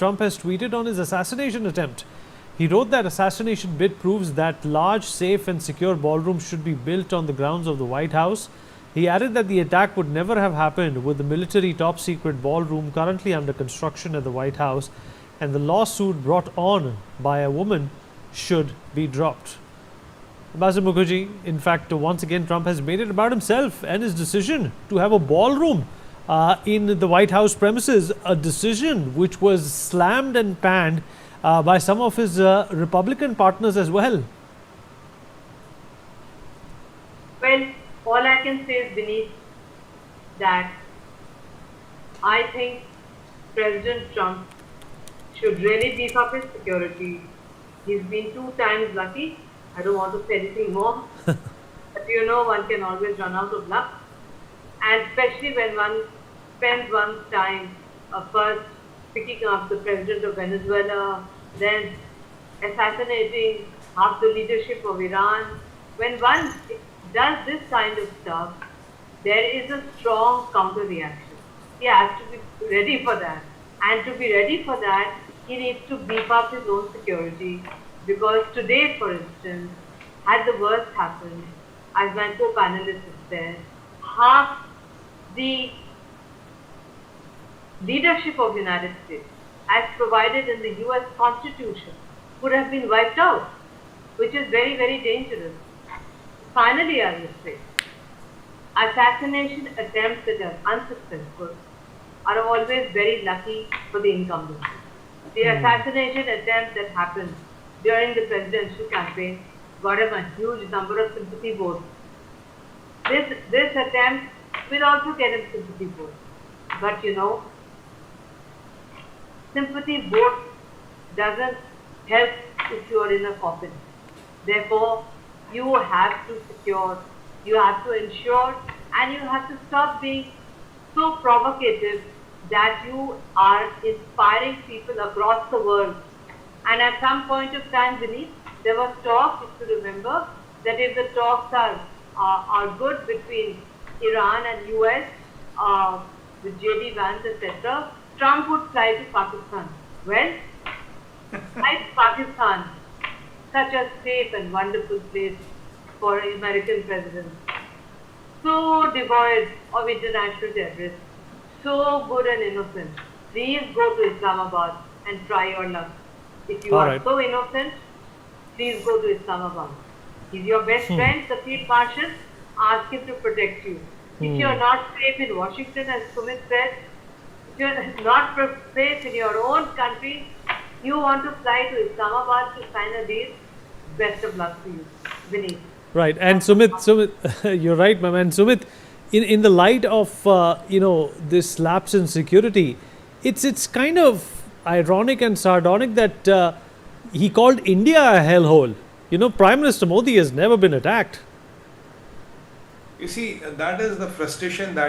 Trump has tweeted on his assassination attempt. He wrote that assassination bid proves that large, safe and secure ballrooms should be built on the grounds of the White House. He added that the attack would never have happened with the military top-secret ballroom currently under construction at the White House, and the lawsuit brought on by a woman should be dropped. Basil Mukherjee, in fact, once again, Trump has made it about himself and his decision to have a ballroom in the White House premises, a decision which was slammed and panned by some of his Republican partners as well. Well, all I can say is, beneath that, I think President Trump should really beef up his security. He's been 2 times lucky. I don't want to say anything more. But you know, one can always run out of luck. And especially when one spends one's time first picking up the president of Venezuela, then assassinating half the leadership of Iran. When one does this kind of stuff, there is a strong counter reaction. He has to be ready for that. And to be ready for that, he needs to beef up his own security. Because today, for instance, had the worst happened, as my co-panelist has said, half the leadership of the United States, as provided in the US Constitution, would have been wiped out, which is very, very dangerous. Finally, I would say, assassination attempts that are unsuccessful are always very lucky for the incumbent. The assassination attempt that happened during the presidential campaign got him a huge number of sympathy votes. This attempt will also get him sympathy votes. But you know, sympathy vote doesn't help if you are in a coffin. Therefore, you have to secure, you have to ensure, and you have to stop being so provocative that you are inspiring people across the world. And at some point of time, beneath, there was talk, if you remember, that if the talks are good between Iran and US, with J.D. Vance, etc., Trump would fly to Pakistan. Well, fly to Pakistan, such a safe and wonderful place for an American president. So devoid of international terrorists, so good and innocent. Please go to Islamabad and try your luck. If you are so innocent, please go to Islamabad. He's your best friend, the field marshal. Ask him to protect you. If you're not safe in Washington, as Sumit said, if you're not safe in your own country, you want to fly to Islamabad to sign a deal, best of luck to you. Vinny. Right. And Sumit, you're right, ma'am. And Sumit, in the light of, this lapse in security, it's kind of ironic and sardonic that he called India a hellhole. You know, Prime Minister Modi has never been attacked. You see, that is the frustration that